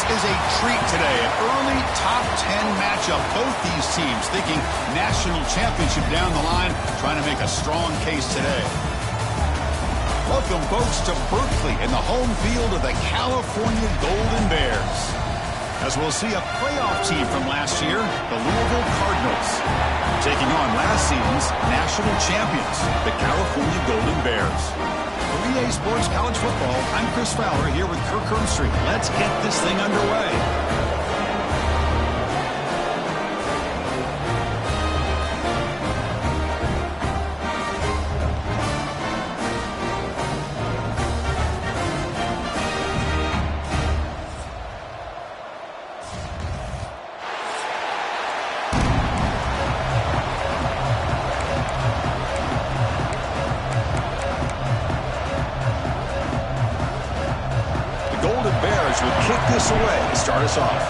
is a treat today. An early top 10 matchup. Both these teams thinking national championship down the line, trying to make a strong case today. Welcome, folks, to Berkeley in the home field of the California Golden Bears. As we'll see a playoff team from last year, the Louisville Cardinals, taking on last season's national champions, the California Golden Bears. For EA Sports College Football, I'm Chris Fowler here with Kirk Herbstreit. Let's get this thing underway. Will kick this away to start us off.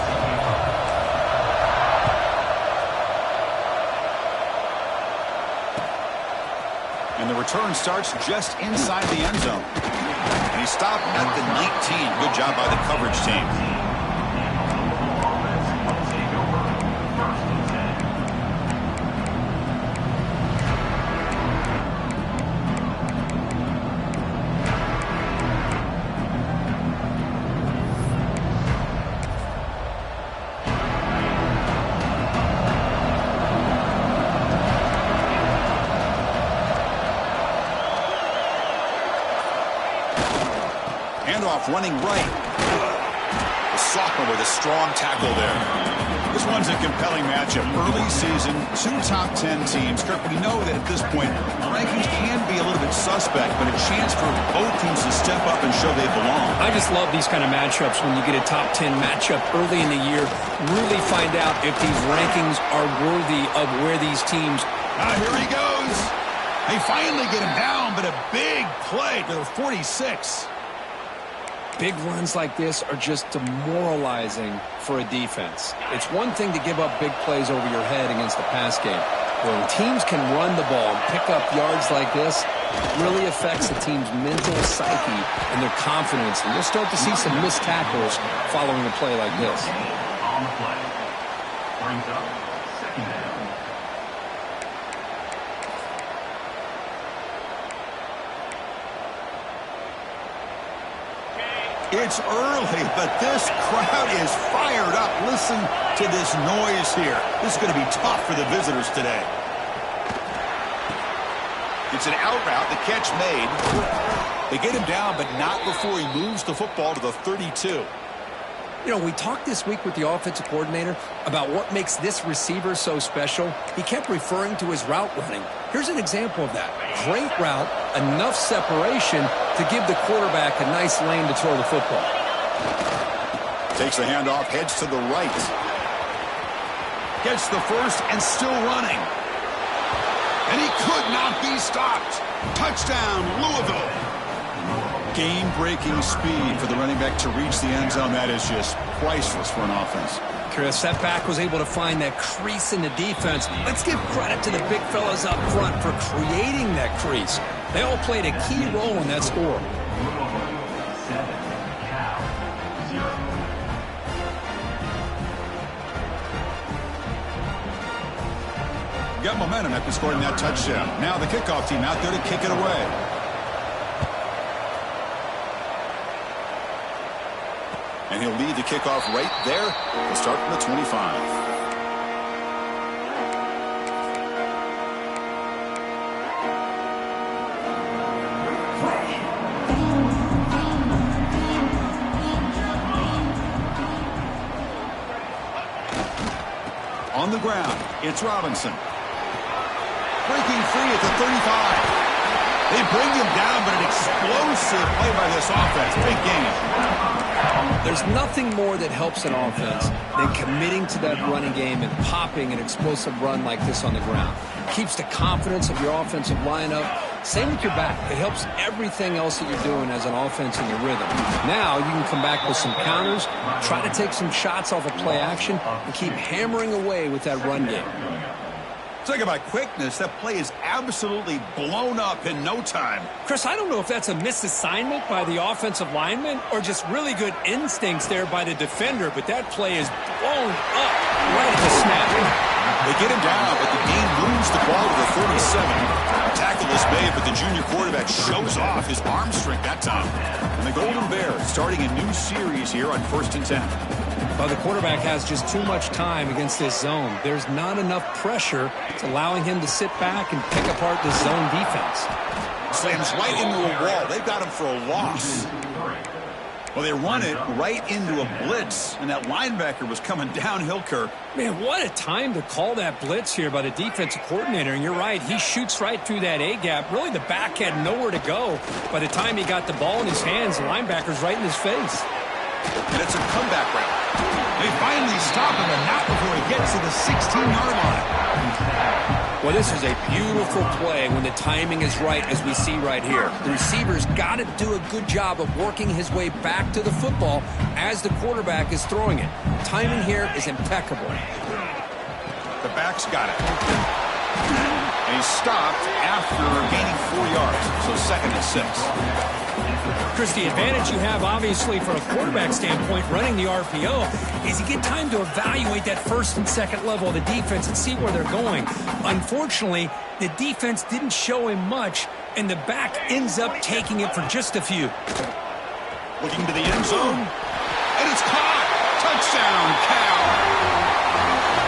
And the return starts just inside the end zone. And he stopped at the 19. Good job by the coverage team. Handoff running right. The sophomore with a strong tackle there. This one's a compelling matchup. Early season, two top 10 teams. Kirk, we know that at this point, rankings can be a little bit suspect, but a chance for both teams to step up and show they belong. I just love these kind of matchups when you get a top 10 matchup early in the year. Really find out if these rankings are worthy of where these teams. Here he goes. They finally get him down, but a big play to the 46. Big runs like this are just demoralizing for a defense. It's one thing to give up big plays over your head against the pass game. When teams can run the ball and pick up yards like this, it really affects the team's mental psyche and their confidence. And you'll start to see some missed tackles following a play like this. On the play. Brings up second down. It's early, but this crowd is fired up. Listen to this noise here. This is going to be tough for the visitors today. It's an out route. The catch made. They get him down, but not before he moves the football to the 32. You know, we talked this week with the offensive coordinator about what makes this receiver so special. He kept referring to his route running. Here's an example of that. Great route, enough separation to give the quarterback a nice lane to throw the football. Takes the handoff, heads to the right. Gets the first and still running. And he could not be stopped. Touchdown, Louisville. Game-breaking speed for the running back to reach the end zone. That is just priceless for an offense. Chris, that back was able to find that crease in the defense. Let's give credit to the big fellas up front for creating that crease. They all played a key role in that score. 7, Cal 0. Got momentum after scoring that touchdown. Now the kickoff team out there to kick it away. And he'll lead the kickoff right there. He'll start from the 25. On the ground, it's Robinson. Breaking free at the 35. They bring him down, but an explosive play by this offense. Big game. There's nothing more that helps an offense than committing to that running game and popping an explosive run like this on the ground. It keeps the confidence of your offensive lineup. Same with your back. It helps everything else that you're doing as an offense in your rhythm. Now you can come back with some counters, try to take some shots off of play action, and keep hammering away with that run game. Talk about quickness. That play is absolutely blown up in no time. Chris, I don't know if that's a misassignment by the offensive lineman or just really good instincts there by the defender, but that play is blown up right at the snap. They get him down, but the game moves the ball to the 37. Tackle is made, but the junior quarterback shows off his arm strength that time. And the Golden Bears starting a new series here on 1st and 10. Well, the quarterback has just too much time against this zone. There's not enough pressure. It's allowing him to sit back and pick apart the zone defense. Slams right into a wall. They've got him for a loss. Well, they run it right into a blitz, and that linebacker was coming downhill, Kirk. Man, what a time to call that blitz here by the defensive coordinator. And you're right, he shoots right through that A-gap. Really, the back had nowhere to go. By the time he got the ball in his hands, the linebacker's right in his face. And it's a comeback route. They finally stop him, and not before he gets to the 16-yard line. Well, this is a beautiful play when the timing is right, as we see right here. The receiver's got to do a good job of working his way back to the football as the quarterback is throwing it. Timing here is impeccable. The back's got it. And he's stopped after gaining 4 yards, so 2nd and 6. Chris, the advantage you have, obviously, from a quarterback standpoint, running the RPO, is you get time to evaluate that 1st and 2nd level of the defense and see where they're going. Unfortunately, the defense didn't show him much, and the back ends up taking it for just a few. Looking to the end zone, and it's caught! Touchdown, Cal!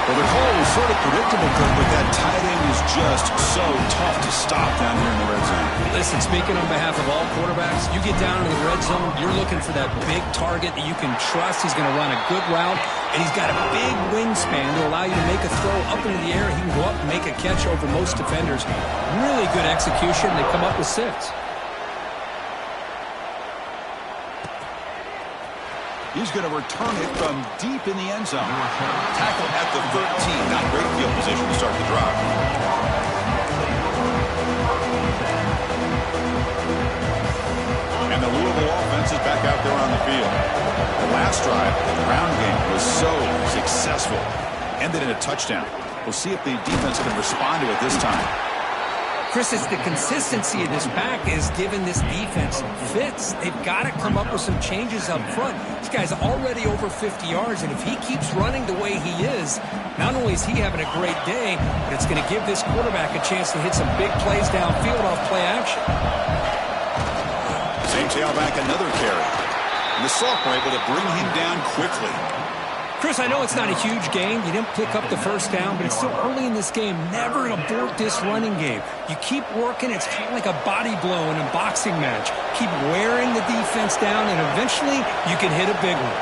Well, the call was sort of predictable, Kirk, but that tight end is just so tough to stop down here in the red zone. Listen, speaking on behalf of all quarterbacks, you get down in the red zone, you're looking for that big target that you can trust. He's going to run a good route, and he's got a big wingspan to allow you to make a throw up into the air. He can go up and make a catch over most defenders. Really good execution. They come up with 6. He's going to return it from deep in the end zone. Tackle at the 13. Not great field position to start the drive. And the Louisville offense is back out there on the field. The last drive, the ground game was so successful. Ended in a touchdown. We'll see if the defense can respond to it this time. Chris, it's the consistency of this back is giving this defense fits. They've got to come up with some changes up front. This guy's already over 50 yards, and if he keeps running the way he is, not only is he having a great day, but it's going to give this quarterback a chance to hit some big plays downfield off play action. Same tailback, another carry. And the sophomore able to bring him down quickly. Chris, I know it's not a huge game. You didn't pick up the 1st down, but it's still early in this game. Never abort this running game. You keep working. It's kind of like a body blow in a boxing match. Keep wearing the defense down, and eventually you can hit a big one.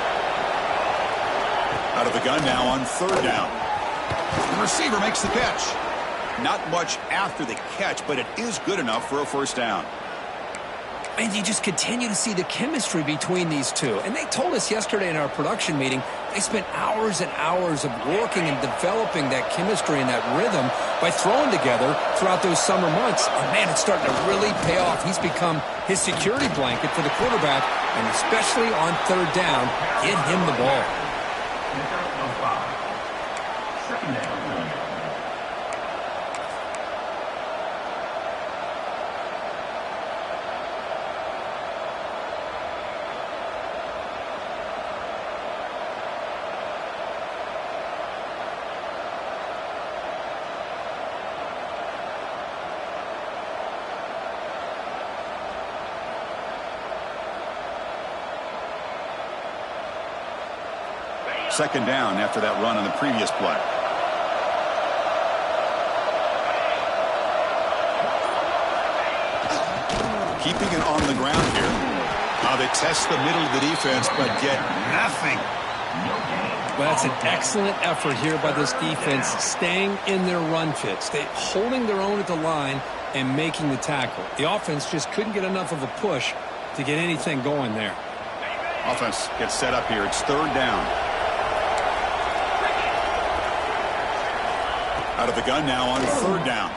Out of the gun now on 3rd down. The receiver makes the catch. Not much after the catch, but it is good enough for a 1st down. And you just continue to see the chemistry between these two. And they told us yesterday in our production meeting, they spent hours and hours of working and developing that chemistry and that rhythm by throwing together throughout those summer months. And, man, it's starting to really pay off. He's become his security blanket for the quarterback, and especially on 3rd down, get him the ball. 2nd down. Second down after that run on the previous play. Keeping it on the ground here. Now they test the middle of the defense, but get nothing. Well, that's an excellent effort here by this defense, staying in their run fits. They holding their own at the line and making the tackle. The offense just couldn't get enough of a push to get anything going there. Offense gets set up here. It's 3rd down. Out of the gun now on 3rd down.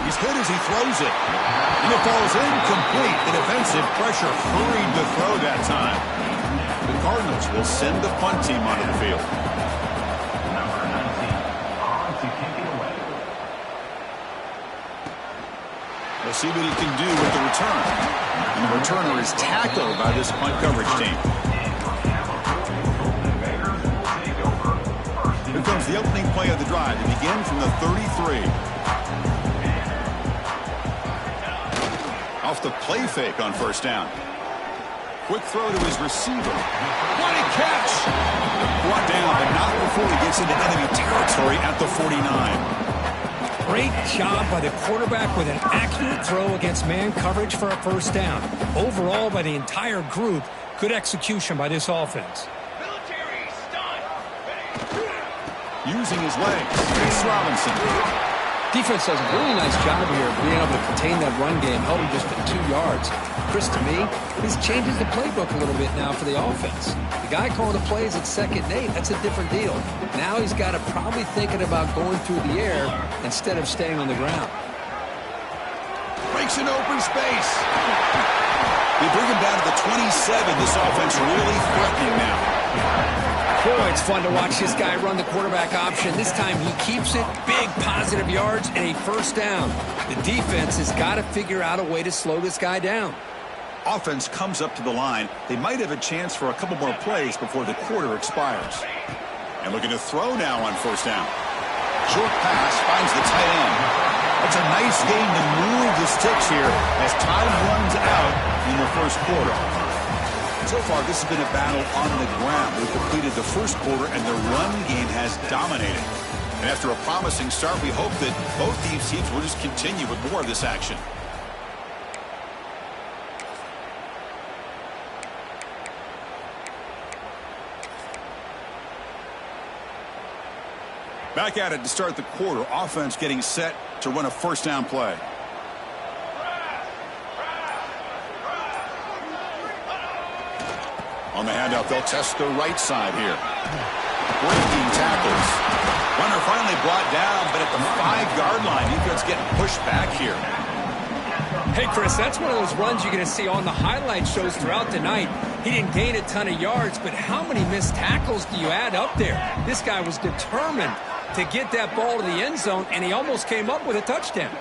He's hit as he throws it. And it falls incomplete. The defensive pressure hurried to throw that time. The Cardinals will send the punt team onto the field. Number 19, on to kick it away. We'll see what he can do with the return. And the returner is tackled by this punt coverage team. Here comes the opening play of the drive. They begin from the 33. Off the play fake on first down. Quick throw to his receiver. What a catch! Brought down, but not before he gets into enemy territory at the 49. Great job by the quarterback with an accurate throw against man coverage for a first down. Overall, by the entire group, good execution by this offense. Using his legs, Chris Robinson. Defense does a really nice job here of being able to contain that run game, held him just at 2 yards. Chris, to me, this changes the playbook a little bit now for the offense. The guy calling the plays at 2nd and 8, that's a different deal. Now he's got to probably thinking about going through the air instead of staying on the ground. Breaks an open space. They bring him down to the 27. This offense really threatening now. Boy, it's fun to watch this guy run the quarterback option. This time he keeps it, big positive yards, and a first down. The defense has got to figure out a way to slow this guy down. Offense comes up to the line. They might have a chance for a couple more plays before the quarter expires. And looking to throw now on first down. Short pass finds the tight end. That's a nice game to move the sticks here as time runs out in the first quarter. So far, this has been a battle on the ground. We've completed the first quarter, and the run game has dominated. And after a promising start, we hope that both these teams will just continue with more of this action. Back at it to start the quarter. Offense getting set to run a first down play. On the handoff, they'll test the right side here. Breaking tackles. Runner finally brought down, but at the 5-yard line, defense getting pushed back here. Hey, Chris, that's one of those runs you're going to see on the highlight shows throughout the night. He didn't gain a ton of yards, but how many missed tackles do you add up there? This guy was determined to get that ball to the end zone, and he almost came up with a touchdown.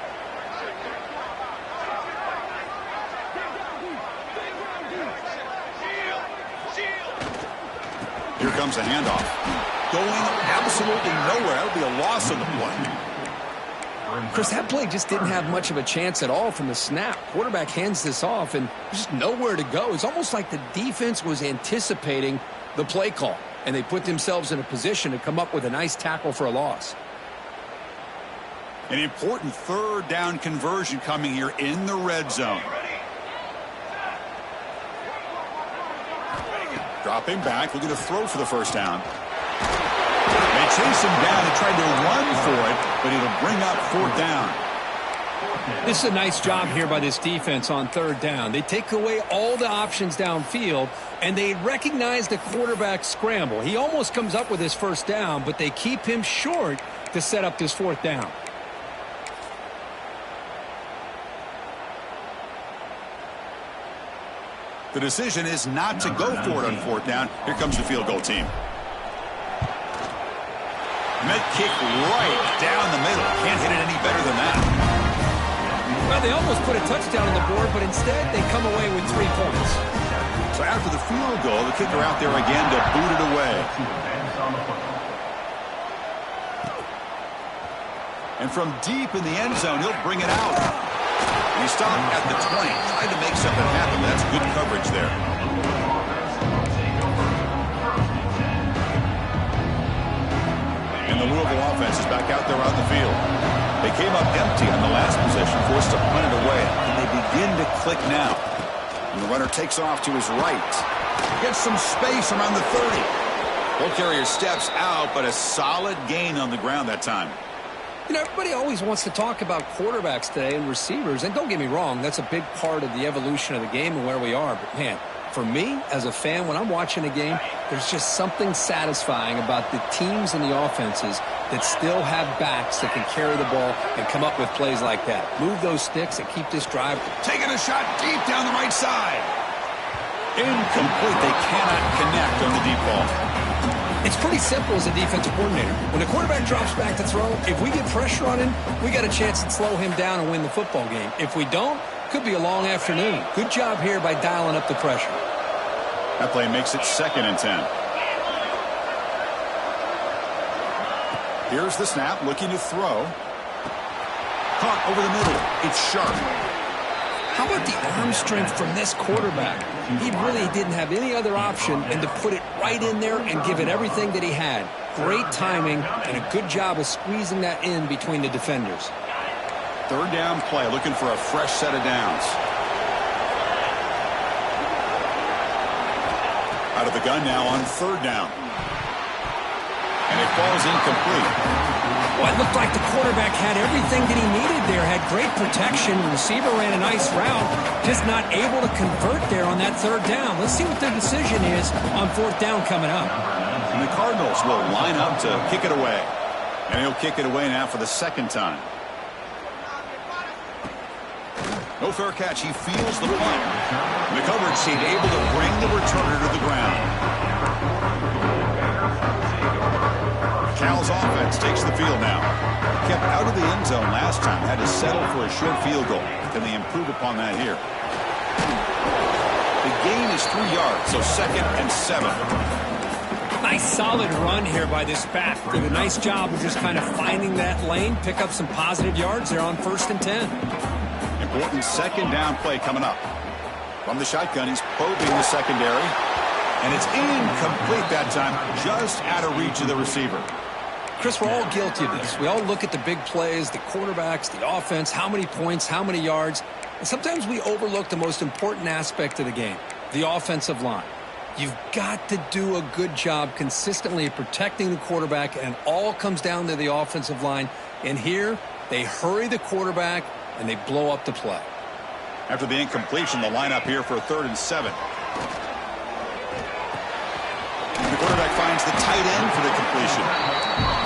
Here comes a handoff. Going absolutely nowhere. That would be a loss on the play. Chris, that play just didn't have much of a chance at all from the snap. Quarterback hands this off, and there's just nowhere to go. It's almost like the defense was anticipating the play call, and they put themselves in a position to come up with a nice tackle for a loss. An important third down conversion coming here in the red zone. Dropping back, looking to throw for the first down. They chase him down and tried to run for it, but it'll bring up 4th down. This is a nice job here by this defense on 3rd down. They take away all the options downfield, and they recognize the quarterback scramble. He almost comes up with his first down, but they keep him short to set up this 4th down. The decision is not to go for it on 4th down. Here comes the field goal team. Med kick right down the middle. Can't hit it any better than that. Well, they almost put a touchdown on the board, but instead they come away with 3 points. So after the field goal, the kicker out there again to boot it away. And from deep in the end zone, he'll bring it out. And he stopped at the 20, trying to make something happen. That's good coverage there. And the Louisville offense is back out there on the field. They came up empty on the last possession, forced to punt it away. And they begin to click now. And the runner takes off to his right. Gets some space around the 30. Ball carrier steps out, but a solid gain on the ground that time. You know, everybody always wants to talk about quarterbacks today and receivers. And don't get me wrong, that's a big part of the evolution of the game and where we are. But, man, for me, as a fan, when I'm watching a game, there's just something satisfying about the teams and the offenses that still have backs that can carry the ball and come up with plays like that. Move those sticks and keep this drive. Taking a shot deep down the right side. Incomplete. They cannot connect on the deep ball. It's pretty simple as a defensive coordinator. When the quarterback drops back to throw, if we get pressure on him, we got a chance to slow him down and win the football game. If we don't, could be a long afternoon. Good job here by dialing up the pressure. That play makes it 2nd and 10. Here's the snap, looking to throw. Caught over the middle. It's sharp. How about the arm strength from this quarterback? He really didn't have any other option than to put it right in there and give it everything that he had. Great timing and a good job of squeezing that in between the defenders. 3rd down play, looking for a fresh set of downs. Out of the gun now on 3rd down. And it falls incomplete. Well, it looked like the quarterback had everything that he needed there. Had great protection. The receiver ran a nice route. Just not able to convert there on that 3rd down. Let's see what the decision is on 4th down coming up. And the Cardinals will line up to kick it away. And he'll kick it away now for the 2nd time. No fair catch. He feels the punt. And the coverage team able to bring the returner to the ground. Cal's offense takes the field now. Kept out of the end zone last time. Had to settle for a short field goal. Can they improve upon that here? The gain is 3 yards, so 2nd and 7. Nice solid run here by this back. Did a nice job of just kind of finding that lane. Pick up some positive yards there on 1st and 10. Important 2nd down play coming up. From the shotgun, he's probing the secondary. And it's incomplete that time, just out of reach of the receiver. Chris, we're all guilty of this. We all look at the big plays, the quarterbacks, the offense, how many points, how many yards. And sometimes we overlook the most important aspect of the game, the offensive line. You've got to do a good job consistently of protecting the quarterback, and it all comes down to the offensive line. And here, they hurry the quarterback, and they blow up the play. After the incompletion, the lineup here for a 3rd and 7. The quarterback finds the tight end for the completion.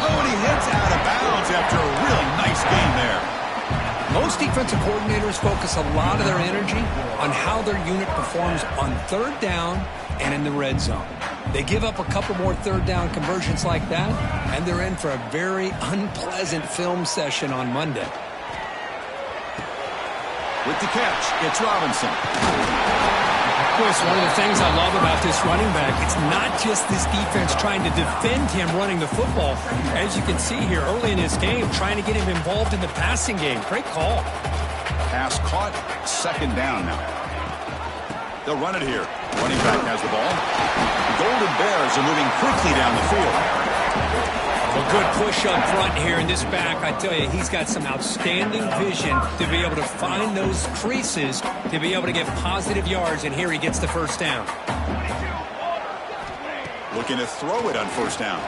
Oh, and he heads out of bounds after a really nice game there. Most defensive coordinators focus a lot of their energy on how their unit performs on 3rd down and in the red zone. They give up a couple more 3rd down conversions like that, and they're in for a very unpleasant film session on Monday. With the catch, it's Robinson. Chris, one of the things I love about this running back, it's not just this defense trying to defend him running the football. As you can see here early in this game, trying to get him involved in the passing game. Great call. Pass caught, 2nd down now. They'll run it here. Running back has the ball. The Golden Bears are moving quickly down the field. A good push up front here in this back. I tell you, he's got some outstanding vision to be able to find those creases, to be able to get positive yards, and here he gets the 1st down. Looking to throw it on 1st down.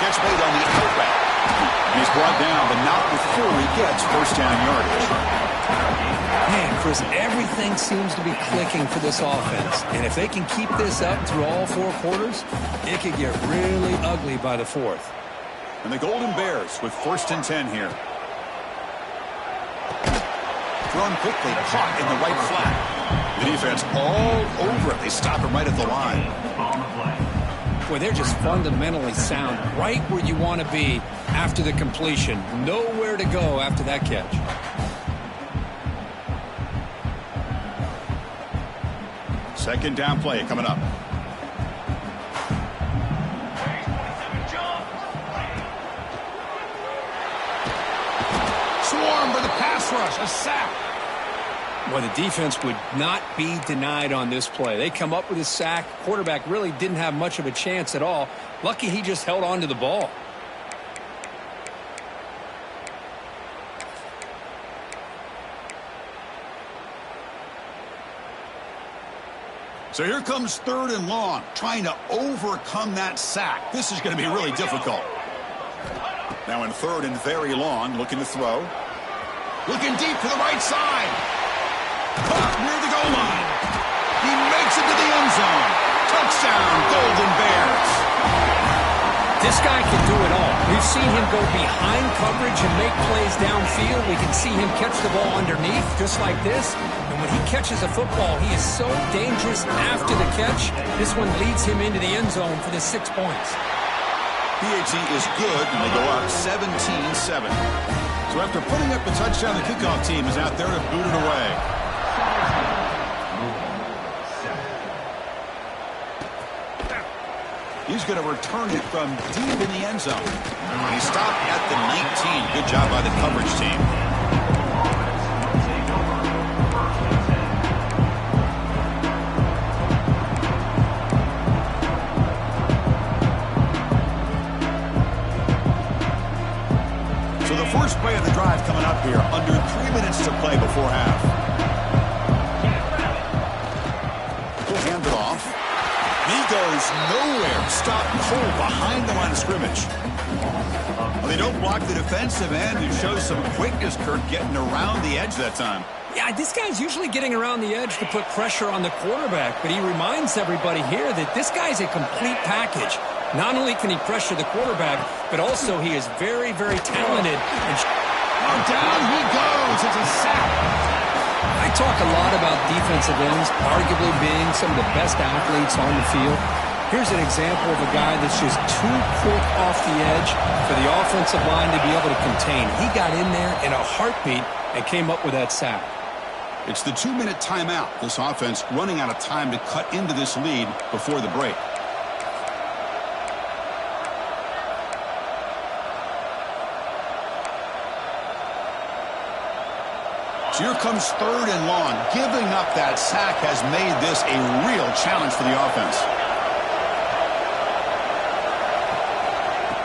Catch made on the out route. He's brought down, but not before he gets 1st down yardage. Man, Chris, everything seems to be clicking for this offense. And if they can keep this up through all 4 quarters, it could get really ugly by the 4th. And the Golden Bears with 1st and 10 here. Thrown quickly, caught in the right flat. The defense all over it. They stop him right at the line. Boy, they're just fundamentally sound, right where you want to be after the completion. Nowhere to go after that catch. Second down play coming up. Swarm for the pass rush, a sack. Well, the defense would not be denied on this play. They come up with a sack. Quarterback really didn't have much of a chance at all. Lucky he just held on to the ball. So here comes 3rd and long, trying to overcome that sack. This is going to be really difficult. Now in 3rd and very long, looking to throw. Looking deep to the right side. Caught near the goal line. He makes it to the end zone. Touchdown, Golden Bears. This guy can do it all. We've seen him go behind coverage and make plays downfield. We can see him catch the ball underneath, just like this. And when he catches a football, he is so dangerous after the catch. This one leads him into the end zone for the 6 points. PAT is good, and they go up 17-7. So after putting up the touchdown, the kickoff team is out there to boot it away. He's going to return it from deep in the end zone. He stopped at the 19. Good job by the coverage team. So the first play of the drive coming up here. Under 3 minutes to play before half. He'll hand it off. He goes nowhere. Stop cold behind the line of scrimmage. Well, they don't block the defensive end, who shows some quickness, Kurt, getting around the edge that time. Yeah, this guy's usually getting around the edge to put pressure on the quarterback, but he reminds everybody here that this guy's a complete package. Not only can he pressure the quarterback, but also he is very, very talented. And down he goes. It's a sack. I talk a lot about defensive ends arguably being some of the best athletes on the field. Here's an example of a guy that's just too quick off the edge for the offensive line to be able to contain. He got in there in a heartbeat and came up with that sack. It's the 2-minute timeout. This offense running out of time to cut into this lead before the break. So here comes 3rd and long. Giving up that sack has made this a real challenge for the offense.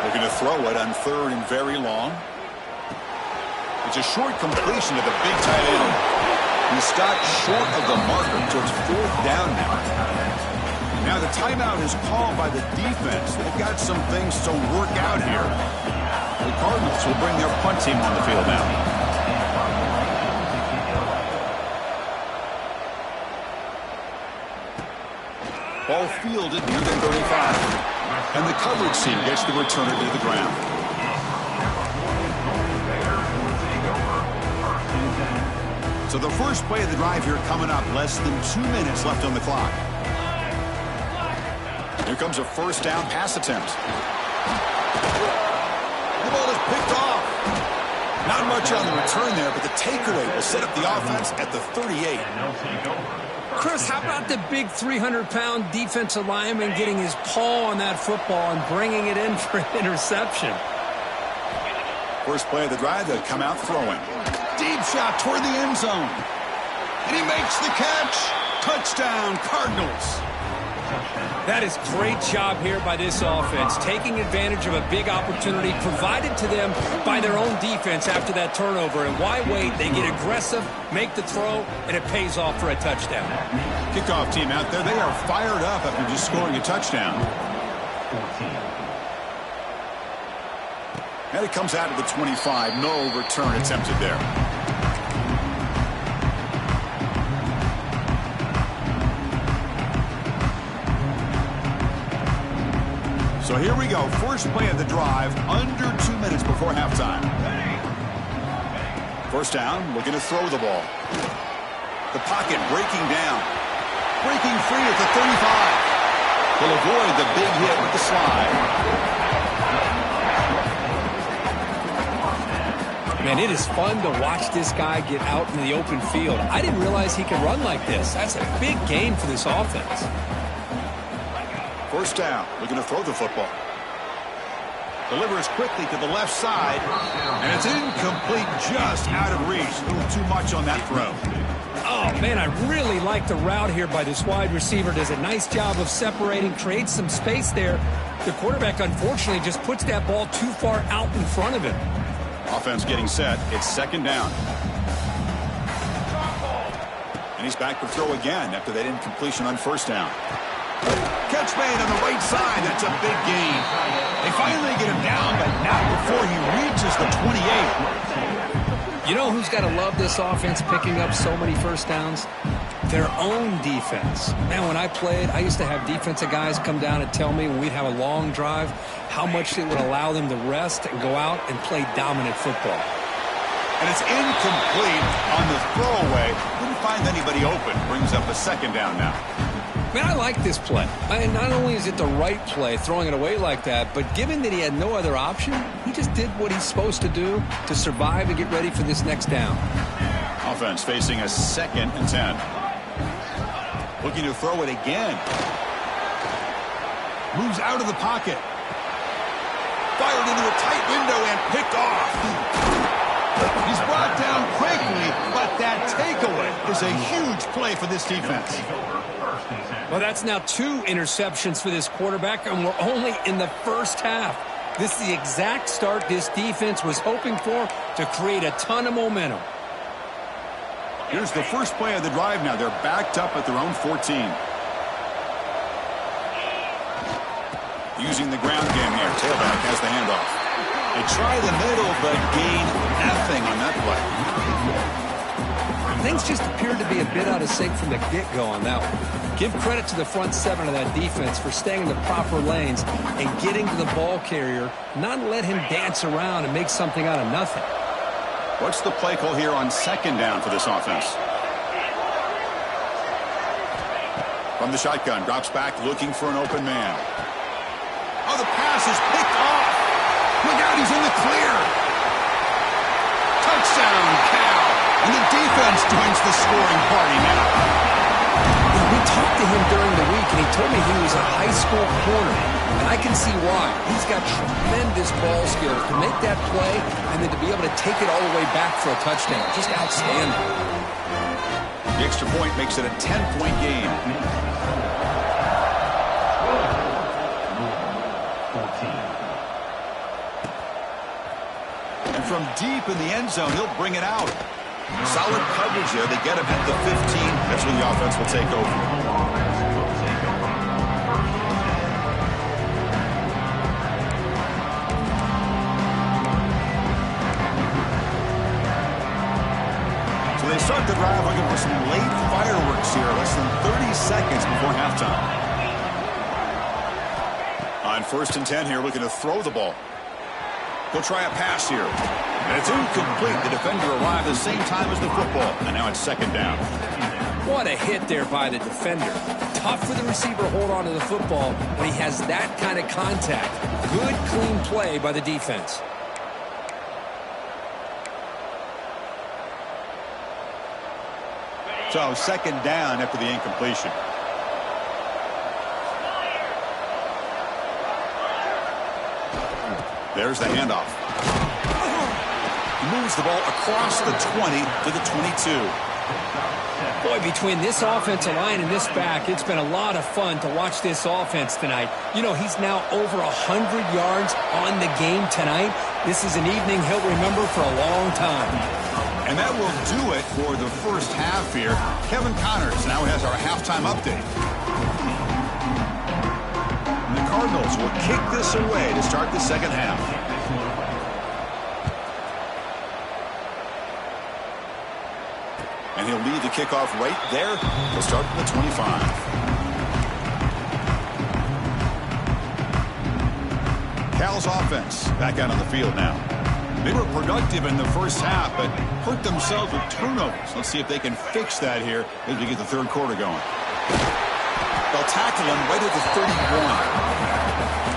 Looking to throw it on 3rd and very long. It's a short completion to the big tight end. He stopped short of the marker, so it's 4th down now. Now the timeout is called by the defense. They've got some things to work out here. The Cardinals will bring their punt team on the field now. Ball fielded near the 35. And the coverage team gets the returner to the ground. So the first play of the drive here coming up. Less than 2 minutes left on the clock. Here comes a first down pass attempt. The ball is picked off. Not much on the return there, but the takeaway will set up the offense at the 38. Chris, how about the big 300-pound defensive lineman getting his paw on that football and bringing it in for an interception? First play of the drive, they'll come out throwing. Deep shot toward the end zone. And he makes the catch. Touchdown, Cardinals. That is great job here by this offense, taking advantage of a big opportunity provided to them by their own defense after that turnover. And why wait? They get aggressive, make the throw, and it pays off for a touchdown. Kickoff team out there, they are fired up after just scoring a touchdown. And it comes out to the 25. No return attempted there. So here we go. First play of the drive, under 2 minutes before halftime. First down, looking to throw the ball. The pocket breaking down. Breaking free at the 35. Will avoid the big hit with the slide. Man, it is fun to watch this guy get out in the open field. I didn't realize he could run like this. That's a big gain for this offense. First down, looking to throw the football. Delivers quickly to the left side, and it's incomplete, just out of reach. A little too much on that throw. Oh, man, I really like the route here by this wide receiver. Does a nice job of separating, creates some space there. The quarterback, unfortunately, just puts that ball too far out in front of him. Offense getting set. It's second down. And he's back to throw again after that incompletion on first down. Catch made on the right side. That's a big gain. They finally get him down, but not before he reaches the 28. You know who's got to love this offense picking up so many first downs? Their own defense. Man, when I played, I used to have defensive guys come down and tell me when we'd have a long drive how much it would allow them to rest and go out and play dominant football. And it's incomplete on the throwaway. Couldn't find anybody open. Brings up a second down now. Man, I like this play. Not only is it the right play, throwing it away like that, but given that he had no other option, he just did what he's supposed to do to survive and get ready for this next down. Offense facing a 2nd and 10. Looking to throw it again. Moves out of the pocket. Fired into a tight window and picked off. He's brought down quickly, but that takeaway is a huge play for this defense. Well, that's now 2 interceptions for this quarterback, and we're only in the first half. This is the exact start this defense was hoping for to create a ton of momentum. Here's the first play of the drive now. They're backed up at their own 14. Using the ground game here. Tailback has the handoff. They try the middle, but gain nothing on that play. Things just appeared to be a bit out of sync from the get-go on that one. Give credit to the front 7 of that defense for staying in the proper lanes and getting to the ball carrier, not let him dance around and make something out of nothing. What's the play call here on 2nd down for this offense? From the shotgun, drops back looking for an open man. Oh, the pass is picked off. Look out, he's in the clear. Touchdown, Cal. And the defense joins the scoring party now. We talked to him during the week, and he told me he was a high school corner. And I can see why. He's got tremendous ball skills to make that play and then to be able to take it all the way back for a touchdown. Just outstanding. The extra point makes it a 10-point game. And from deep in the end zone, he'll bring it out. Solid coverage there. They get him at the 15. That's when the offense will take over. So they start the drive looking for some late fireworks here. Less than 30 seconds before halftime. On 1st and 10 here, looking to throw the ball. He'll try a pass here. And it's incomplete. The defender arrived the same time as the football. And now it's 2nd down. What a hit there by the defender. Tough for the receiver to hold on to the football when he has that kind of contact. Good, clean play by the defense. So 2nd down after the incompletion. There's the handoff. He moves the ball across the 20 to the 22. Boy, between this offensive line and this back, it's been a lot of fun to watch this offense tonight. You know, he's now over 100 yards on the game tonight. This is an evening he'll remember for a long time. And that will do it for the first half here. Kevin Connors now has our halftime update. And the Cardinals will kick this away to start the 2nd half. And he'll lead the kickoff right there. He'll start from the 25. Cal's offense back out on the field now. They were productive in the first half, but hurt themselves with turnovers. Let's see if they can fix that here as we get the 3rd quarter going. They'll tackle him right at the 31.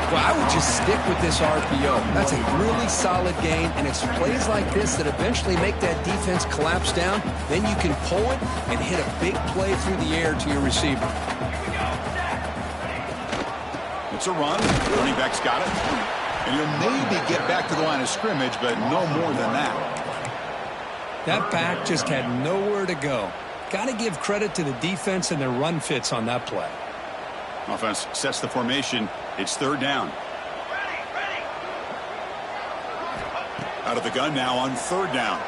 Well, I would just stick with this RPO. That's a really solid game, and it's plays like this that eventually make that defense collapse down. Then you can pull it and hit a big play through the air to your receiver. It's a run. The running back's got it. And he'll maybe get back to the line of scrimmage, but no more than that. That back just had nowhere to go. Got to give credit to the defense and their run fits on that play. Offense sets the formation. It's 3rd down. Out of the gun now on 3rd down.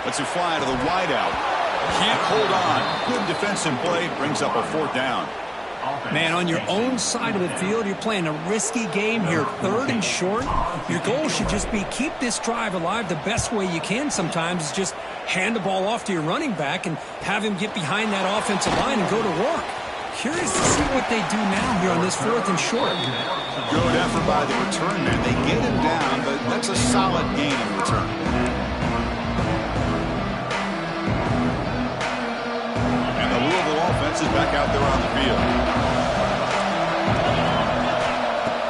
Lets it fly to the wideout. Can't hold on. Good defensive play. Brings up a 4th down. Man, on your own side of the field, you're playing a risky game here, 3rd and short. Your goal should just be keep this drive alive the best way you can sometimes is just hand the ball off to your running back and have him get behind that offensive line and go to work. Curious to see what they do now here on this 4th and short. Good effort by the return man. They get him down, but that's a solid gain in return. And the Louisville offense is back out there on the field.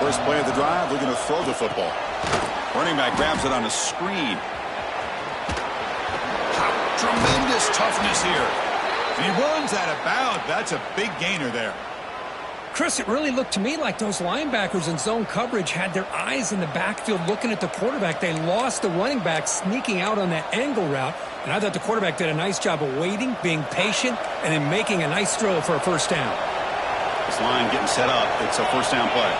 First play of the drive, looking to throw the football. Running back grabs it on a screen. Tremendous toughness here. And he runs that about. That's a big gainer there. Chris, it really looked to me like those linebackers in zone coverage had their eyes in the backfield looking at the quarterback. They lost the running back sneaking out on that angle route. And I thought the quarterback did a nice job of waiting, being patient, and then making a nice throw for a first down. This line getting set up. It's a first down play.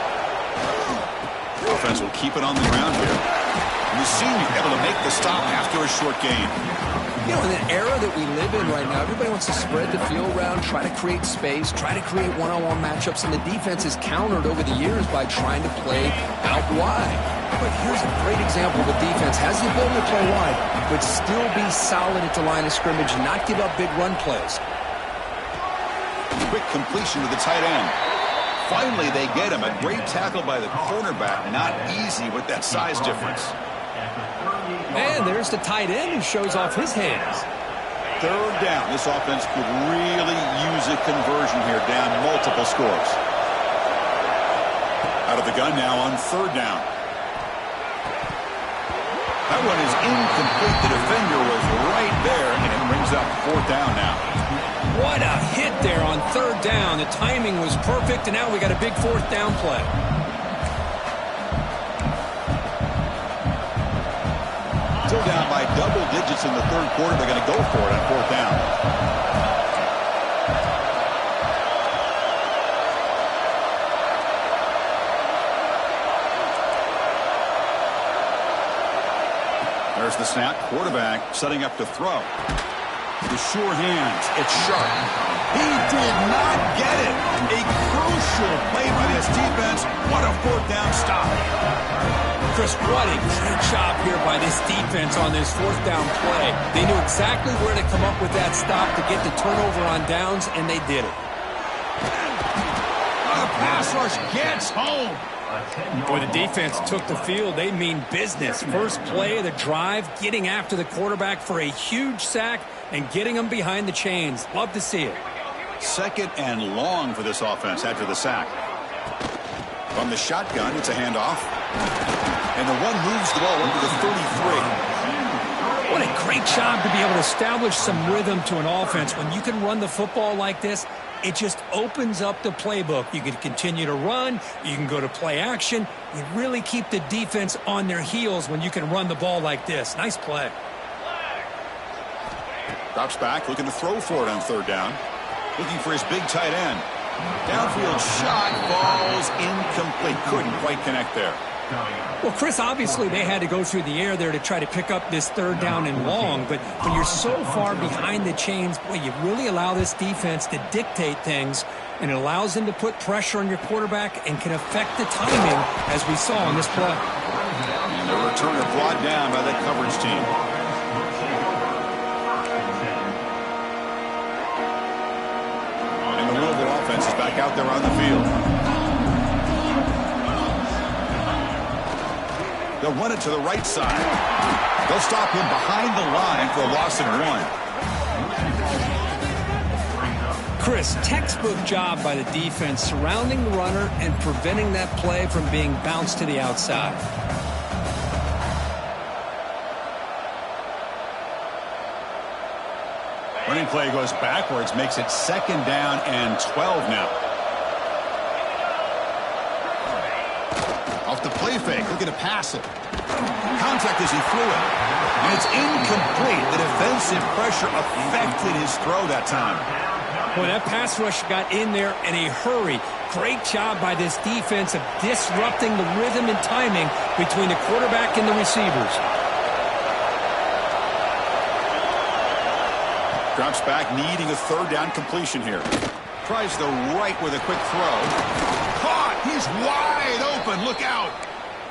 Offense will keep it on the ground here. And the senior able to make the stop after a short gain. You know, in the era that we live in right now, everybody wants to spread the field around, try to create space, try to create one-on-one matchups, and the defense is countered over the years by trying to play out wide. But here's a great example of a defense has the ability to play wide, but still be solid at the line of scrimmage and not give up big run plays. Quick completion to the tight end. Finally, they get him. A great tackle by the cornerback. Not easy with that size difference. And there's the tight end who shows off his hands. 3rd down. This offense could really use a conversion here, down multiple scores. Out of the gun now on 3rd down. That one is incomplete. The defender was right there, and it brings up 4th down now. What a hit there on 3rd down. The timing was perfect, and now we got a big 4th down play. Still down by double digits in the 3rd quarter. They're going to go for it on 4th down. There's the snap. Quarterback setting up to throw. The sure hands. It's sharp. He did not get it. A crucial play by this defense. What a 4th down stop. Chris, what a great job here by this defense on this 4th down play. They knew exactly where to come up with that stop to get the turnover on downs, and they did it. The pass rush gets home. Boy, the defense took the field. They mean business. First play of the drive, getting after the quarterback for a huge sack and getting him behind the chains. Love to see it. 2nd and long for this offense after the sack. From the shotgun, it's a handoff. And the one moves the ball into the 33. What a great job to be able to establish some rhythm to an offense. When you can run the football like this, it just opens up the playbook. You can continue to run. You can go to play action. You really keep the defense on their heels when you can run the ball like this. Nice play. Drops back, looking to throw for it on 3rd down. Looking for his big tight end. Downfield shot falls incomplete. Couldn't quite connect there. Well, Chris, obviously they had to go through the air there to try to pick up this 3rd down and long, but when you're so far behind the chains, boy, you really allow this defense to dictate things, and it allows them to put pressure on your quarterback and can affect the timing, as we saw on this play. And the returner brought down by that coverage team. And the Louisville offense is back out there on the field. They'll run it to the right side. They'll stop him behind the line for a loss of 1. Chris, textbook job by the defense surrounding the runner and preventing that play from being bounced to the outside. Running play goes backwards, makes it 2nd down and 12 now. Off the play fake, looking to pass it. Contact as he threw it. And it's incomplete. The defensive pressure affected his throw that time. Boy, that pass rush got in there in a hurry. Great job by this defense of disrupting the rhythm and timing between the quarterback and the receivers. Drops back, needing a 3rd down completion here. Tries the right with a quick throw. Caught! He's wide open. Look out.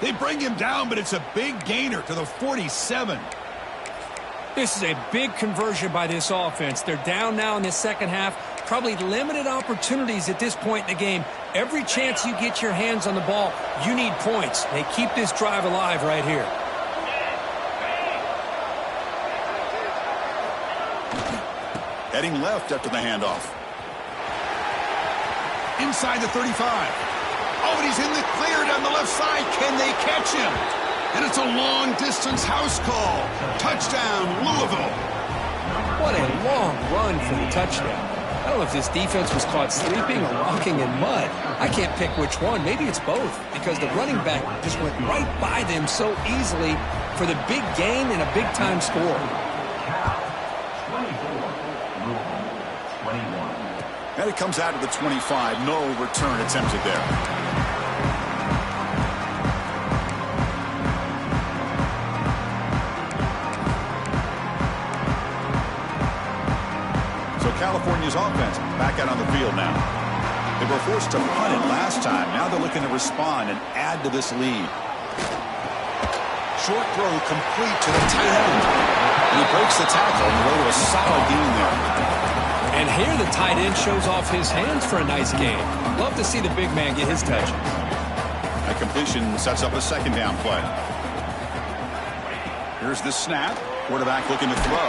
They bring him down, but it's a big gainer to the 47. This is a big conversion by this offense. They're down now in the second half. Probably limited opportunities at this point in the game. Every chance you get your hands on the ball, you need points. They keep this drive alive right here. Heading left after the handoff. Inside the 35. Oh, and he's in the clear down the left side. Can they catch him? And it's a long-distance house call. Touchdown, Louisville. What a long run for the touchdown. I don't know if this defense was caught sleeping or walking in mud. I can't pick which one. Maybe it's both, because the running back just went right by them so easily for the big gain and a big-time score. And it comes out of the 25. No return attempted there. So California's offense back out on the field now. They were forced to punt it last time. Now they're looking to respond and add to this lead. Short throw complete to the tight end. And he breaks the tackle on the way to a solid gain there. And here the tight end shows off his hands for a nice game. Love to see the big man get his touches. That completion sets up a second down play. Here's the snap. Quarterback looking to throw.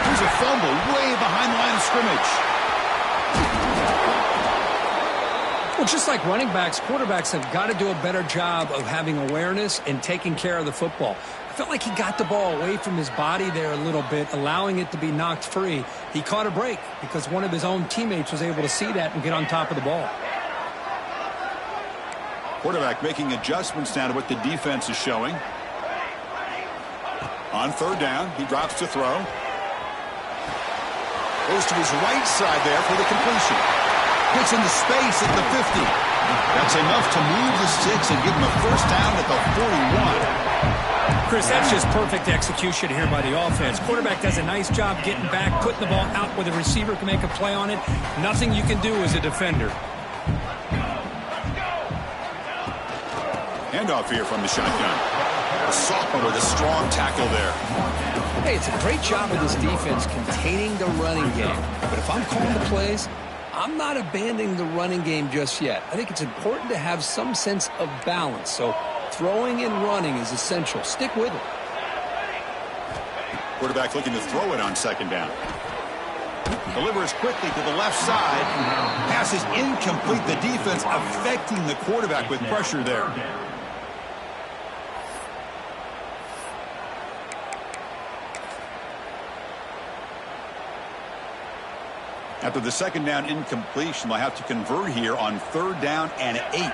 Here's a fumble way behind the line of scrimmage. Well, just like running backs, quarterbacks have got to do a better job of having awareness and taking care of the football. I felt like he got the ball away from his body there a little bit, allowing it to be knocked free. He caught a break because one of his own teammates was able to see that and get on top of the ball. Quarterback making adjustments now to what the defense is showing. On third down, he drops to throw. Goes to his right side there for the completion. Gets into space at the 50. That's enough to move the sticks and give him a first down at the 41. Chris, that's just perfect execution here by the offense. Quarterback does a nice job getting back, putting the ball out where the receiver can make a play on it. Nothing you can do as a defender. Handoff here from the shotgun. The sophomore with a strong tackle there. Hey, it's a great job of this defense containing the running game. But if I'm calling the plays, I'm not abandoning the running game just yet. I think it's important to have some sense of balance. So throwing and running is essential. Stick with it. Quarterback looking to throw it on second down. Delivers quickly to the left side. Pass is incomplete. The defense affecting the quarterback with pressure there. After the second down incompletion, they'll have to convert here on third down and 8.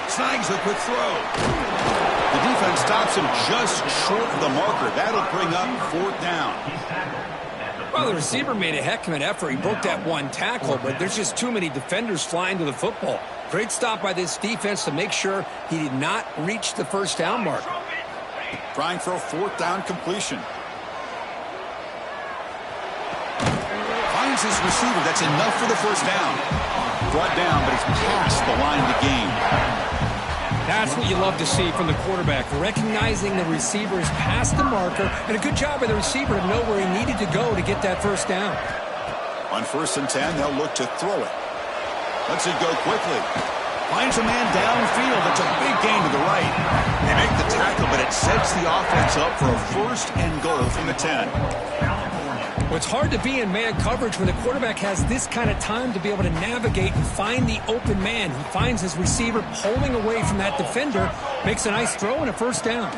Snags a quick throw. The defense stops him just short of the marker. That'll bring up fourth down. Well, the receiver made a heck of an effort. He broke that one tackle, but there's just too many defenders flying to the football. Great stop by this defense to make sure he did not reach the first down marker. Trying for a fourth down completion. Finds his receiver. That's enough for the first down. Brought down, but it's past the line of the game. That's what you love to see from the quarterback. Recognizing the receiver is past the marker, and a good job by the receiver to know where he needed to go to get that first down. On 1st and 10, they'll look to throw it. Lets it go quickly. Finds a man downfield. That's a big gain to the right. They make the tackle, but it sets the offense up for a first and goal from the 10. Well, it's hard to be in man coverage when the quarterback has this kind of time to be able to navigate and find the open man. He finds his receiver pulling away from that defender, makes a nice throw and a first down.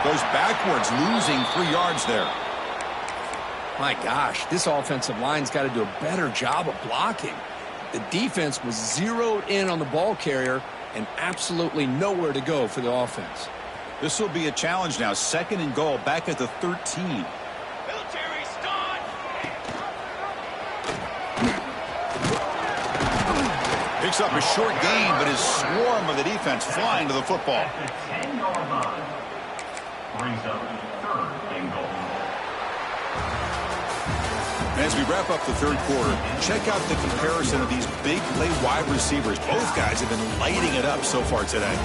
Goes backwards, losing 3 yards there. My gosh, this offensive line's got to do a better job of blocking. The defense was zeroed in on the ball carrier and absolutely nowhere to go for the offense. This will be a challenge now. 2nd and goal, back at the 13. Military start. Picks up a short gain, but his swarm of the defense flying to the football. brings up 3rd and goal. As we wrap up the third quarter, check out the comparison of these big play wide receivers. Both guys have been lighting it up so far today.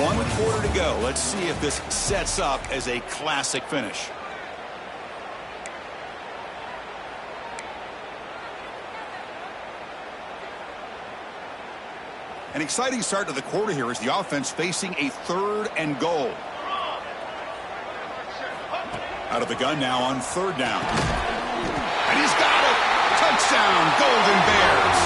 1 quarter to go. Let's see if this sets up as a classic finish. An exciting start to the quarter here as the offense facing a 3rd and goal. Out of the gun now on 3rd down. And he's got it! Touchdown, Golden Bears!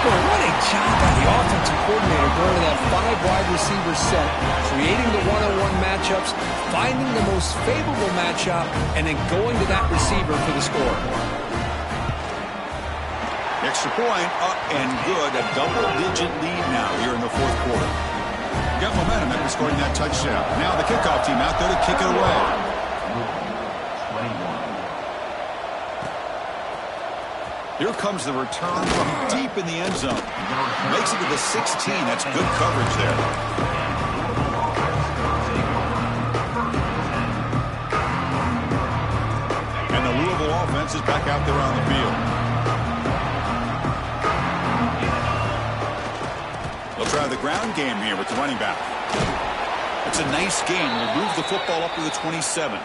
Boy, what a job by the offensive coordinator going to that 5 wide receiver set, creating the one-on-one matchups, finding the most favorable matchup, and then going to that receiver for the score. Extra point, up and good. A double-digit lead now here in the fourth quarter. Got momentum after scoring that touchdown. Now the kickoff team out there to kick it away. 21. Here comes the return from deep in the end zone. Makes it to the 16. That's good coverage there. And the Louisville offense is back out there on the field. They'll try the ground game here with the running back. It's a nice game. We'll move the football up to the 27.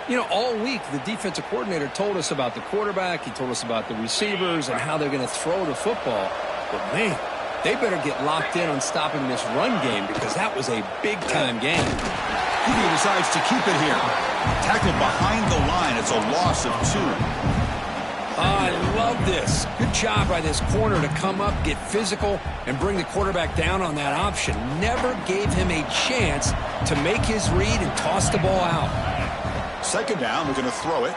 You know, all week, the defensive coordinator told us about the quarterback. He told us about the receivers and how they're going to throw the football. But, man, they better get locked in on stopping this run game because that was a big-time game. He decides to keep it here. Tackled behind the line. It's a loss of 2. I love this. Good job by this corner to come up, get physical, and bring the quarterback down on that option. Never gave him a chance to make his read and toss the ball out. 2nd down, they're going to throw it.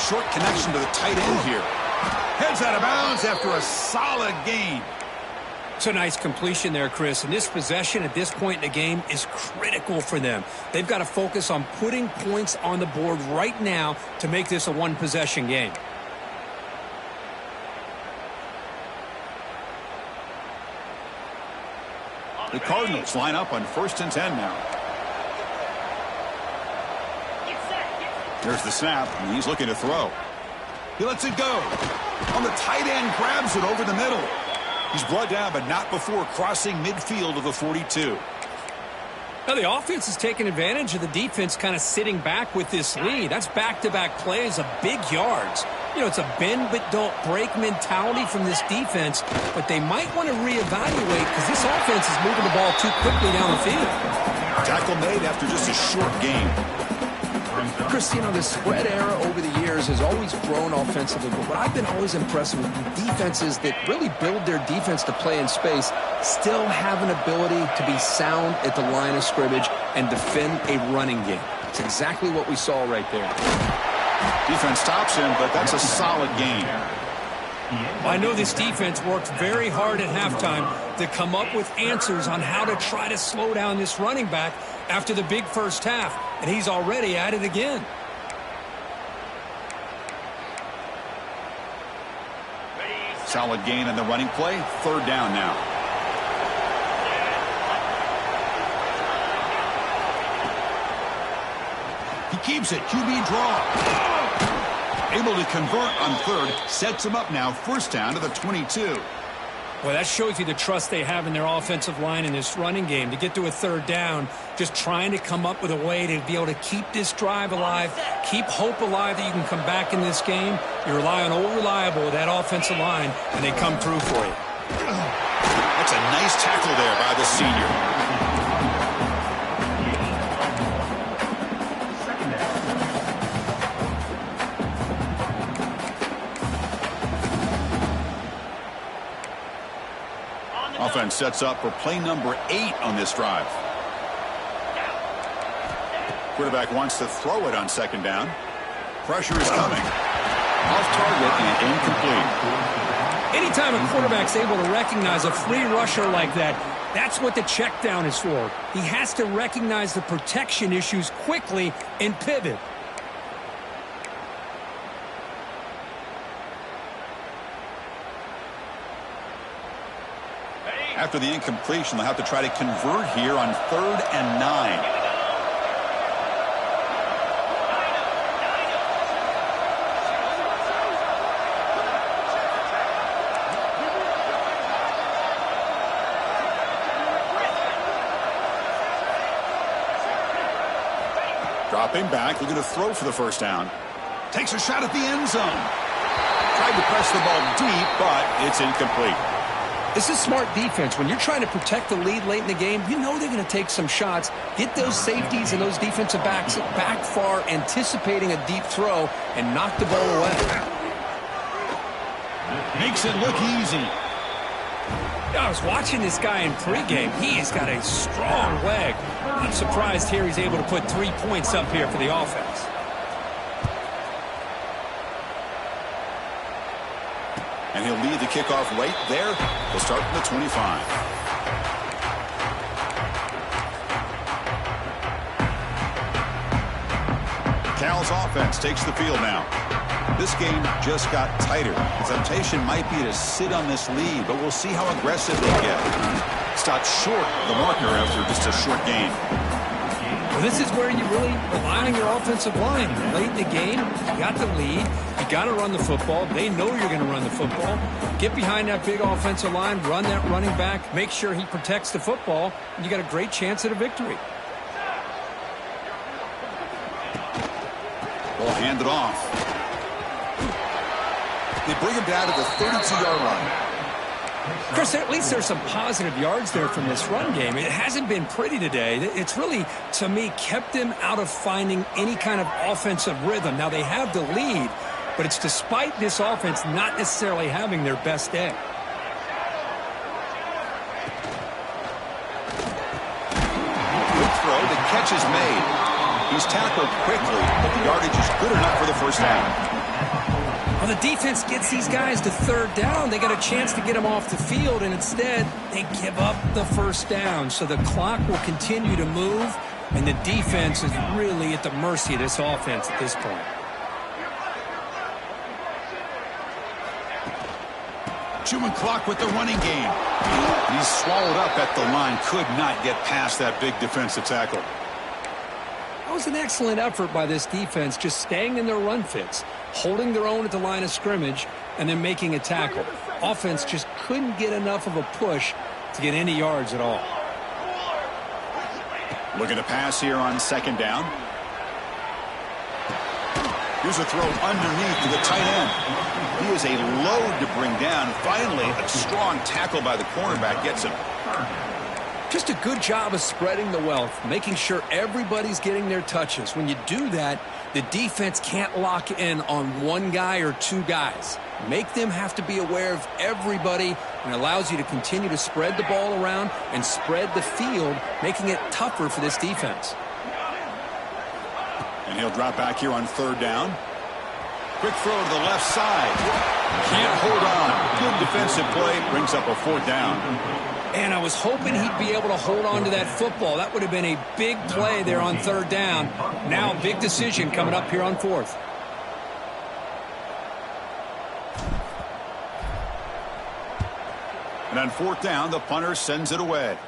Short connection to the tight end here. Heads out of bounds after a solid gain. It's a nice completion there, Chris. And this possession at this point in the game is critical for them. They've got to focus on putting points on the board right now to make this a one-possession game. The Cardinals line up on 1st and 10 now. There's the snap, and he's looking to throw. He lets it go. On the tight end, grabs it over the middle. He's brought down, but not before crossing midfield of the 42. Now, the offense is taking advantage of the defense kind of sitting back with this lead. That's back-to-back plays of big yards. You know, it's a bend-but-don't-break mentality from this defense, but they might want to reevaluate because this offense is moving the ball too quickly down the field. Tackle made after just a short game. Chris, you know, the spread era over the years has always grown offensively, but what I've been always impressed with defenses that really build their defense to play in space still have an ability to be sound at the line of scrimmage and defend a running game. It's exactly what we saw right there. Defense stops him, but that's a solid game. I know this defense worked very hard at halftime to come up with answers on how to try to slow down this running back after the big first half, and he's already at it again. Solid gain on the running play. 3rd down now. He keeps it. QB draw. Able to convert on 3rd. Sets him up now. 1st down to the 22. Well, that shows you the trust they have in their offensive line in this running game. To get to a 3rd down, just trying to come up with a way to be able to keep this drive alive, keep hope alive that you can come back in this game. You rely on old reliable with that offensive line, and they come through for you. That's a nice tackle there by the senior. Offense sets up for play number 8 on this drive. Quarterback wants to throw it on 2nd down. Pressure is coming. Off target and incomplete. Anytime a quarterback's able to recognize a free rusher like that, that's what the check down is for. He has to recognize the protection issues quickly and pivot. After the incompletion, they'll have to try to convert here on 3rd and 9. Dropping back, looking to throw for the first down. Takes a shot at the end zone. Tried to press the ball deep, but it's incomplete. This is smart defense. When you're trying to protect the lead late in the game, you know they're going to take some shots, get those safeties and those defensive backs back far, anticipating a deep throw, and knock the ball away. Makes it look easy. I was watching this guy in pregame. He's got a strong leg. I'm surprised here he's able to put 3 points up here for the offense. And he'll lead the kickoff right there. He'll start from the 25. Cal's offense takes the field now. This game just got tighter. The temptation might be to sit on this lead, but we'll see how aggressive they get. Stopped short of the marker after just a short game. Well, this is where you really rely on your offensive line. Late in the game, you got the lead. You got to run the football. They know you're going to run the football. Get behind that big offensive line, run that running back, make sure he protects the football, and you got a great chance at a victory. Ball handed off. They bring him down to the 32-yard line. Chris, at least there's some positive yards there from this run game. It hasn't been pretty today. It's really, to me, kept them out of finding any kind of offensive rhythm. Now, they have the lead, but it's despite this offense not necessarily having their best day. Good throw. The catch is made. He's tackled quickly, but the yardage is good enough for the first down. Well, the defense gets these guys to 3rd down. They got a chance to get them off the field, and instead they give up the first down. So the clock will continue to move, and the defense is really at the mercy of this offense at this point. Chewing clock with the running game. He's swallowed up at the line. Could not get past that big defensive tackle. That was an excellent effort by this defense, just staying in their run fits, holding their own at the line of scrimmage, and then making a tackle. Offense just couldn't get enough of a push to get any yards at all. Looking to pass here on 2nd down. Here's a throw underneath to the tight end. He is a load to bring down. Finally, a strong tackle by the cornerback gets him. Just a good job of spreading the wealth, making sure everybody's getting their touches. When you do that, the defense can't lock in on one guy or two guys. Make them have to be aware of everybody, and allows you to continue to spread the ball around and spread the field, making it tougher for this defense. And he'll drop back here on 3rd down. Quick throw to the left side. Can't hold on. Good defensive play. Brings up a 4th down. And I was hoping he'd be able to hold on to that football. That would have been a big play there on 3rd down. Now a big decision coming up here on 4th. And on 4th down, the punter sends it away.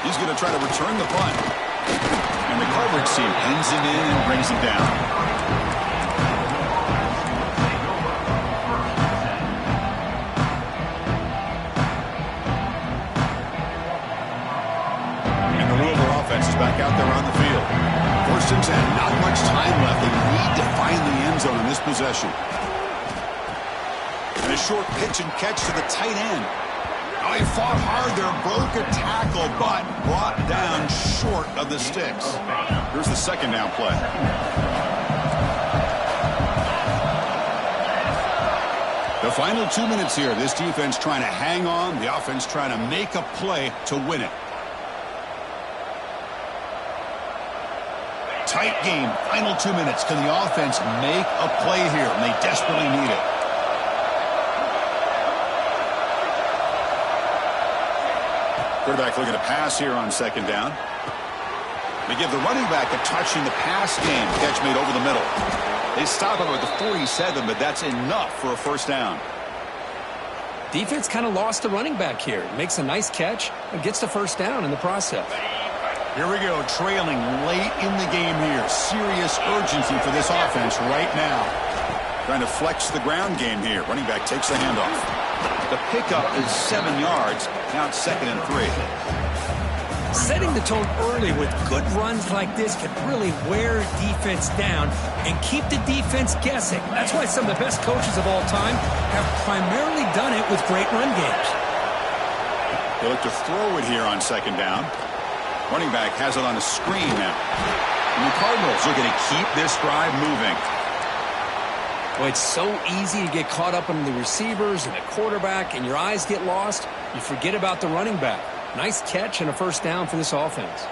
He's going to try to return the punt. And the coverage team pins him in and brings him down. Offense is back out there on the field. 1st and 10. Not much time left. They need to find the end zone in this possession. And a short pitch and catch to the tight end. Oh, he fought hard there. Broke a tackle, but brought down short of the sticks. Here's the 2nd down play. The final 2 minutes here. This defense trying to hang on. The offense trying to make a play to win it. Tight game. Final 2 minutes. Can the offense make a play here? And they desperately need it. Quarterback looking to pass here on 2nd down. They give the running back a touch in the pass game. Catch made over the middle. They stop him at the 47, but that's enough for a 1st down. Defense kind of lost the running back here. Makes a nice catch and gets the first down in the process. Here we go, trailing late in the game here. Serious urgency for this offense right now. Trying to flex the ground game here. Running back takes the handoff. The pickup is 7 yards. Now it's 2nd and 3. Setting the tone early with good runs like this can really wear defense down and keep the defense guessing. That's why some of the best coaches of all time have primarily done it with great run games. They look to throw it here on 2nd down. Running back has it on a screen now. And the Cardinals looking to keep this drive moving. Well, it's so easy to get caught up in the receivers and the quarterback, and your eyes get lost. You forget about the running back. Nice catch and a first down for this offense.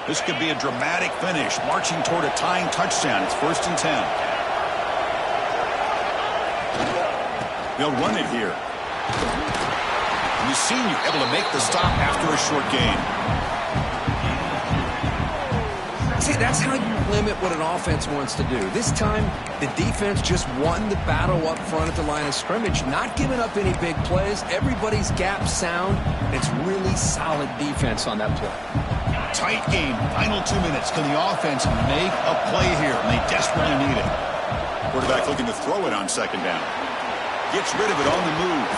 This could be a dramatic finish, marching toward a tying touchdown. It's 1st and 10. They'll run it here. And the senior able to make the stop after a short gain. See, that's how you limit what an offense wants to do. This time, the defense just won the battle up front at the line of scrimmage, not giving up any big plays. Everybody's gap sound. It's really solid defense on that play. Tight game, final 2 minutes. Can the offense make a play here? And they desperately need it. Quarterback looking to throw it on 2nd down. Gets rid of it on the move.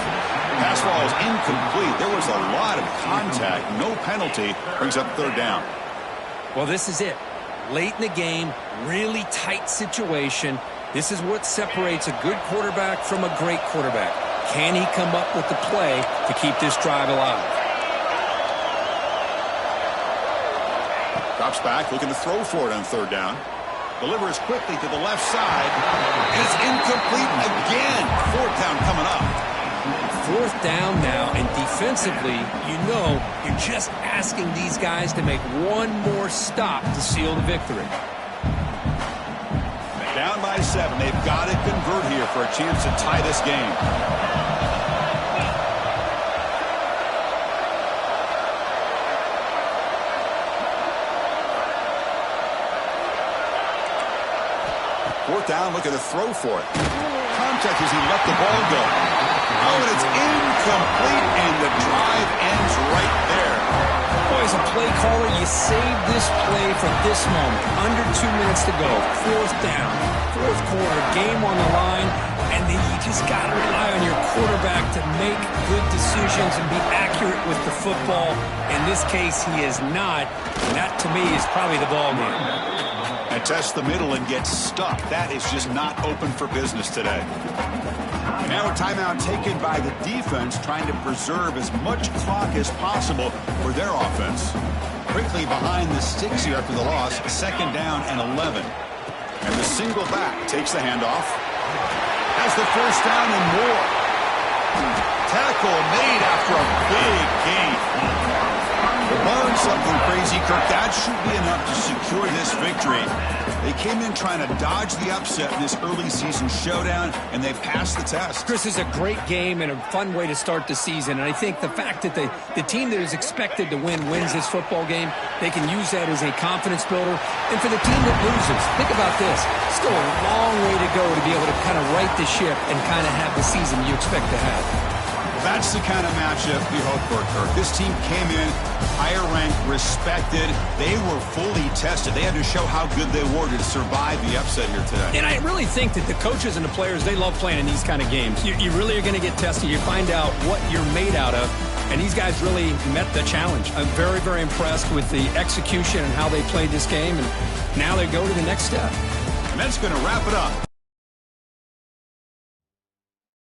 Pass ball is incomplete. There was a lot of contact. No penalty. Brings up 3rd down. Well, this is it. Late in the game, really tight situation. This is what separates a good quarterback from a great quarterback. Can he come up with the play to keep this drive alive? Drops back, looking to throw for it on 3rd down. Delivers quickly to the left side. And it's incomplete again. 4th down coming up. 4th down now, and defensively, you know you're just asking these guys to make one more stop to seal the victory. Down by 7. They've got to convert here for a chance to tie this game. Fourth down, looking to throw for it. Contact as he let the ball go. Oh, and it's incomplete, and the drive ends right there. Boy, as a play caller, you save this play for this moment. Under 2 minutes to go. 4th down. 4th quarter, game on the line, and then you just got to rely on your quarterback to make good decisions and be accurate with the football. In this case, he is not, and that, to me, is probably the ball game. And test the middle and get stuck. That is just not open for business today. Now a timeout taken by the defense, trying to preserve as much clock as possible for their offense. Quickly behind the sticks here after the loss, 2nd down and 11. And the single back takes the handoff. Has the first down and more. Tackle made after a big gain. Learn something crazy, Kirk. That should be enough to secure this victory. They came in trying to dodge the upset in this early season showdown, and they passed the test. Chris, is a great game and a fun way to start the season. And I think the fact that the team that is expected to win wins this football game, they can use that as a confidence builder. And for the team that loses, think about this. Still a long way to go to be able to kind of right the ship and kind of have the season you expect to have. That's the kind of matchup we hope for, Kirk. This team came in higher ranked, respected. They were fully tested. They had to show how good they were to survive the upset here today. And I really think that the coaches and the players, they love playing in these kind of games. You really are going to get tested. You find out what you're made out of. And these guys really met the challenge. I'm very, very impressed with the execution and how they played this game. And now they go to the next step. And that's going to wrap it up.